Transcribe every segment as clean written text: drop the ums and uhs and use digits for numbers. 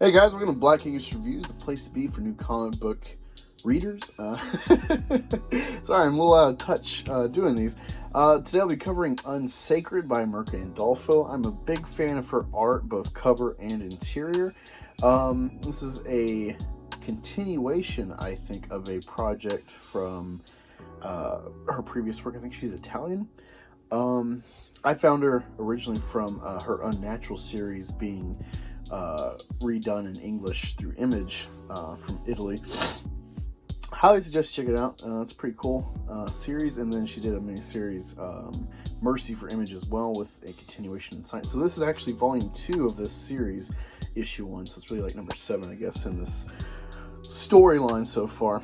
Hey guys, welcome to Black Angus Reviews, the place to be for new comic book readers. Sorry, I'm a little out of touch doing these. Today I'll be covering Unsacred by Mirka Andolfo. I'm a big fan of her art, both cover and interior. This is a continuation, I think, of a project from her previous work. I think she's Italian. I found her originally from her Unnatural series being redone in English through Image from Italy. Highly suggest check it out. It's a pretty cool series, and then she did a mini series, Mercy, for Image as well, with a continuation in science. So this is actually volume 2 of this series, issue 1. So it's really like number 7, I guess, in this storyline so far.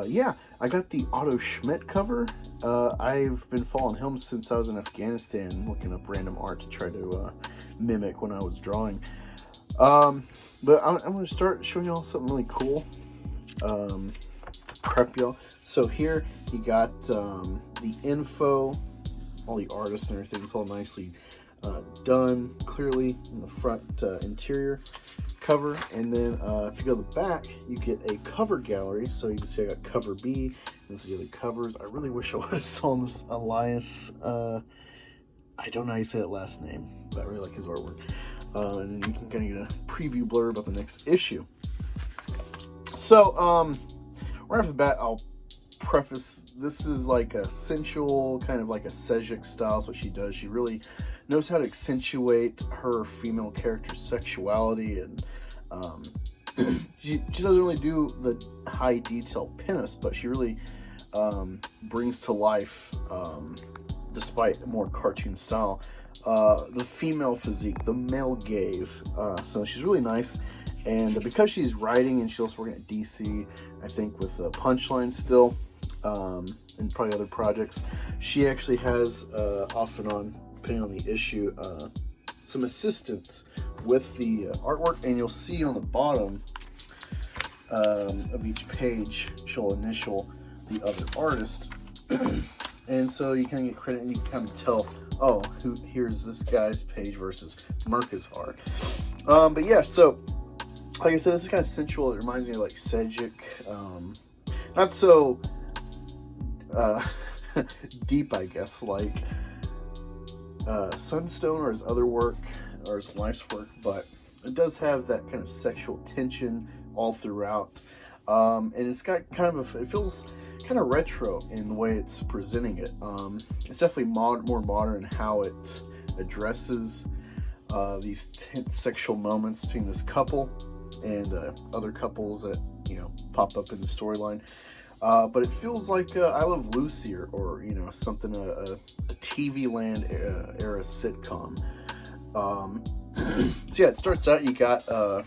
Yeah, I got the Otto Schmidt cover. I've been following him since I was in Afghanistan, looking up random art to try to mimic when I was drawing. But I'm going to start showing y'all something really cool to prep y'all. So here you got the info, all the artists and everything. It's all nicely done clearly in the front interior cover, and then if you go to the back, you get a cover gallery. So you can see I got cover B, and this is the other covers. I really wish I would have saw this Elias. I don't know how you say that last name, but I really like his artwork. And then you can kind of get a preview blurb about the next issue. So right off the bat, I'll preface, this is like a sensual, kind of like a Sejic style. Is what she does. She really knows how to accentuate her female character's sexuality, and she doesn't really do the high detail pinups, but she really brings to life, despite a more cartoon style, the female physique, the male gaze. So she's really nice, and because she's writing and she's also working at DC, I think, with Punchline still, and probably other projects, she actually has off and on, depending on the issue, some assistance with the artwork, and you'll see on the bottom of each page she'll initial the other artist. And so you kind of get credit, and you can kind of tell, oh, here's this guy's page versus Mirka's art. But yeah, so like I said, this is kind of sensual. It reminds me of like Sejic, not so deep, I guess, like Sunstone or his other work, or his wife's work, but it does have that kind of sexual tension all throughout. And it's got kind of it feels kind of retro in the way it's presenting it. It's definitely more modern in how it addresses these tense sexual moments between this couple and other couples that, you know, pop up in the storyline. But it feels like I Love Lucy, or you know, something, a TV Land era sitcom. So yeah, it starts out, you got I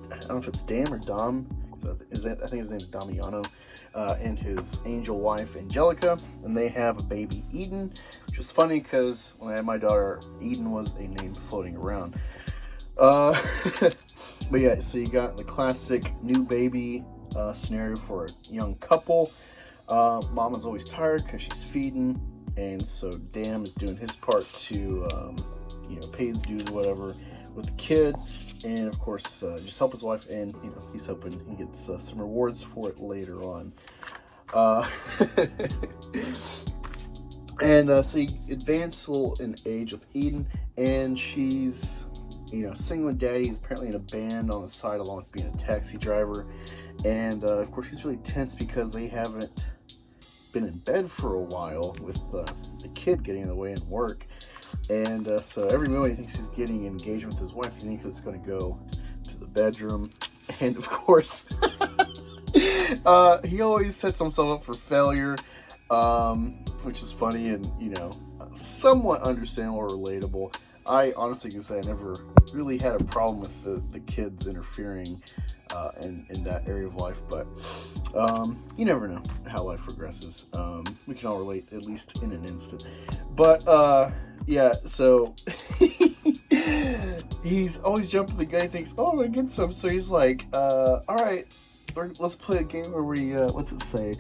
don't know if it's Dam or Dom. I think his name's Damiano, and his angel wife Angelica, and they have a baby, Eden, which is funny because when I had my daughter, Eden was a name floating around. But yeah, so you got the classic new baby scenario for a young couple. Mom is always tired because she's feeding, and so Dam is doing his part to you know, pay his dues or whatever with the kid, and of course just help his wife, and you know, he's hoping he gets some rewards for it later on. And so you advance a little in age with Eden, and she's, you know, singing with Daddy. He's apparently in a band on the side along with being a taxi driver, and of course he's really tense because they haven't been in bed for a while, with the kid getting in the way and work. And so every moment he thinks he's getting engagement with his wife, he thinks it's going to go to the bedroom. And of course, he always sets himself up for failure, which is funny and, you know, somewhat understandable or relatable. I honestly can say I never really had a problem with the kids interfering in that area of life, but you never know how life progresses. We can all relate, at least in an instant. But yeah, so he's always jumping the gun. He thinks, oh, I'm gonna get some. So he's like, all right, let's play a game where we, what's it say?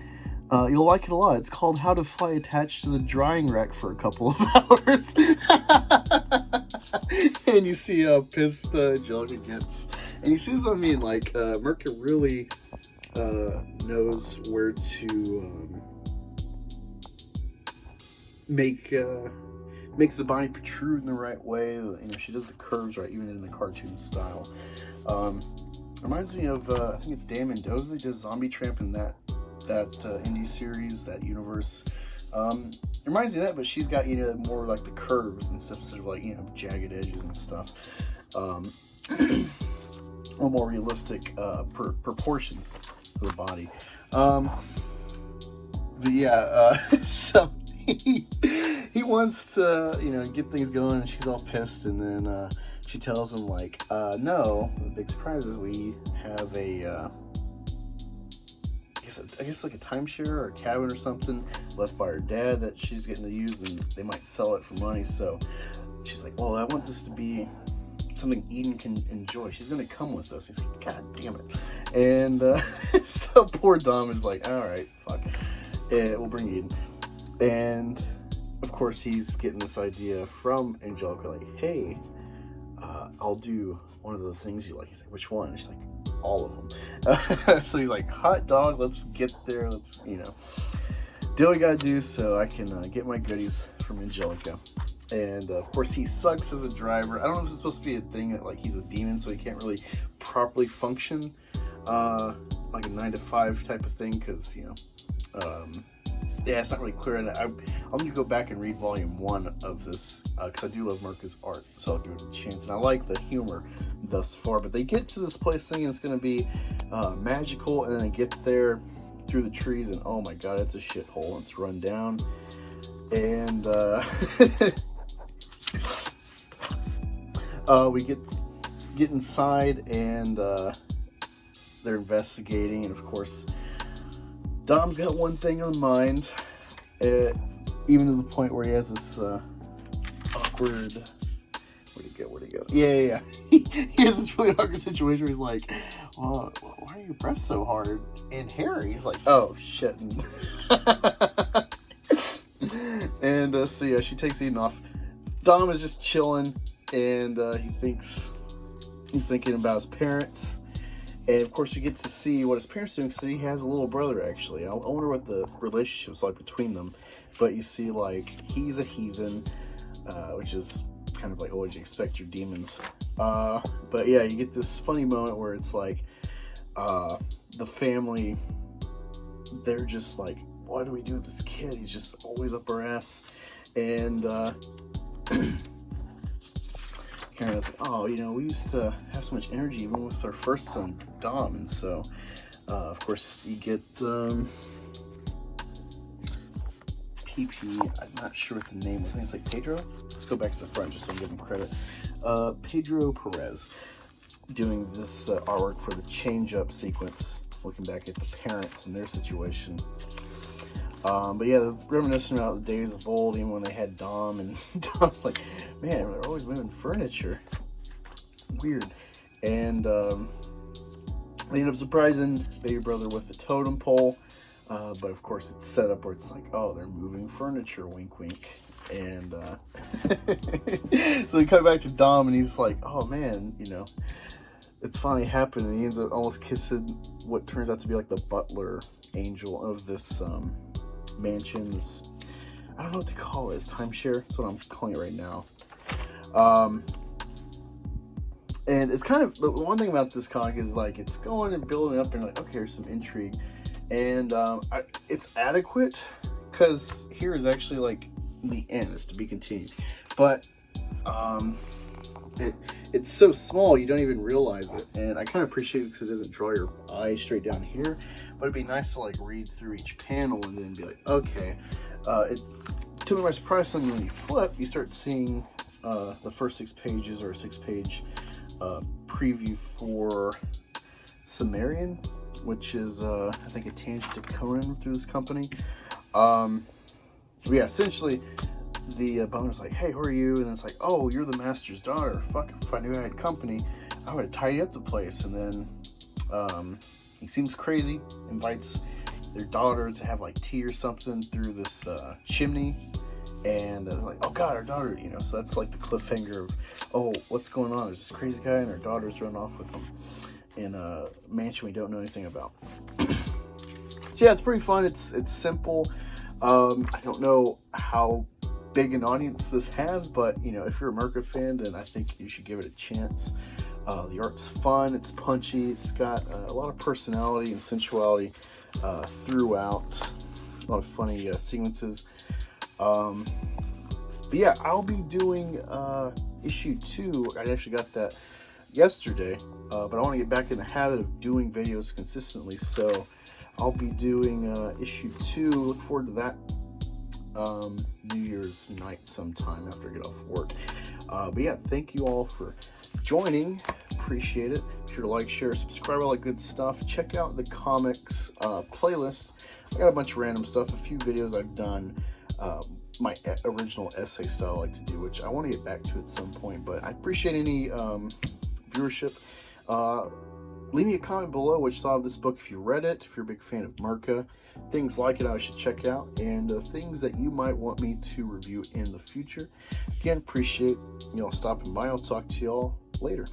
You'll like it a lot. It's called How to Fly Attached to the Drying Rack for a Couple of Hours. And you see how pissed Angelica gets. And you see what I mean, like, Mirka really knows where to make the body protrude in the right way. You know, she does the curves right, even in the cartoon style. Reminds me of, I think it's Damiano that does Zombie Tramp in that indie series, that universe. Reminds me of that, but she's got, you know, more like the curves instead of like, you know, jagged edges and stuff. A little more realistic proportions for the body. But yeah, so he wants to, you know, get things going, and she's all pissed, and then she tells him, like, no, the big surprise is we have a I guess like a timeshare or a cabin or something left by her dad that she's getting to use, and they might sell it for money. So she's like, well, I want this to be something Eden can enjoy. She's gonna come with us. He's like, God damn it. And so poor Dom is like, all right, fuck, we'll bring Eden. And of course he's getting this idea from Angelica, like, hey, I'll do one of the things you like. He's like, which one? She's like, all of them. So he's like, hot dog, let's get there, let's, you know, do what we gotta do so I can get my goodies from Angelica. And of course he sucks as a driver. I don't know if it's supposed to be a thing that, like, he's a demon, so he can't really properly function like a 9 to 5 type of thing, because, you know, yeah, it's not really clear. And I'm going to go back and read volume 1 of this, because I do love Mirka's art, so I'll give it a chance. And I like the humor thus far. But they get to this place thinking it's going to be magical, and then they get there through the trees, and oh my god, it's a shithole. It's run down. And we get inside, and they're investigating, and of course Dom's got one thing on mind, even to the point where he has this awkward, where'd he go? Yeah. He has this really awkward situation where he's like, well, why are your breasts so hard and hairy? He's like, oh shit. And so yeah, she takes Eden off. Dom is just chilling, and he's thinking about his parents. And of course, you get to see what his parents do, because he has a little brother, actually. I wonder what the relationship's like between them. But you see, like, he's a heathen, which is kind of like, what would you expect your demons? But yeah, you get this funny moment where it's like, the family, they're just like, what do we do with this kid? He's just always up our ass. And Karen's like, oh, you know, we used to have so much energy even with our first son, Dom. And so, of course, you get PP. I'm not sure what the name was. I think it's like Pedro. Let's go back to the front just so I give him credit. Pedro Perez doing this artwork for the change-up sequence, looking back at the parents and their situation. But yeah, they're reminiscing about the days of old, even when they had Dom, and Dom's like, man, they're always moving furniture. Weird. And they end up surprising baby brother with the totem pole, but of course it's set up where it's like, oh, they're moving furniture, wink wink. And so we come back to Dom, and he's like, oh man, you know, it's finally happened. And he ends up almost kissing what turns out to be like the butler angel of this mansions. I don't know what to call it. It's timeshare. That's what I'm calling it right now. And it's kind of, the one thing about this comic is, like, it's going and building up, and like, okay, there's some intrigue, and it's adequate, because here is actually like the end. It's to be continued, but it's so small you don't even realize it, and I kind of appreciate it because it doesn't draw your eye straight down here. But it'd be nice to like read through each panel and then be like, okay. To my surprise, when you flip, you start seeing the first 6 pages, or a 6-page preview for Sumerian, which is I think a tangent to Conan through this company. Yeah, essentially the butler's like, hey, who are you? And it's like, oh, you're the master's daughter. Fuck, if I knew I had company, I would have tidied up the place. And then he seems crazy, invites their daughter to have like tea or something through this chimney, and they're like, oh god, our daughter, you know. So that's like the cliffhanger of, oh, what's going on? There's this crazy guy and our daughter's run off with him in a mansion we don't know anything about. So yeah, it's pretty fun. It's simple. I don't know how big an audience this has, but you know, if you're a Mirka fan, then I think you should give it a chance. The art's fun, it's punchy, it's got a lot of personality and sensuality throughout. A lot of funny sequences. But yeah, I'll be doing issue 2. I actually got that yesterday, but I want to get back in the habit of doing videos consistently, so I'll be doing issue 2. Look forward to that. New Year's night sometime after I get off work. But yeah, thank you all for joining. Appreciate it. Be sure to like, share, subscribe, all that good stuff. Check out the comics playlist. I got a bunch of random stuff, a few videos I've done, my original essay style I like to do, which I want to get back to at some point, but I appreciate any viewership. Leave me a comment below what you thought of this book, if you read it, if you're a big fan of Mirka, things like it I should check out, and things that you might want me to review in the future. Again, appreciate y'all stopping by. I'll talk to y'all later.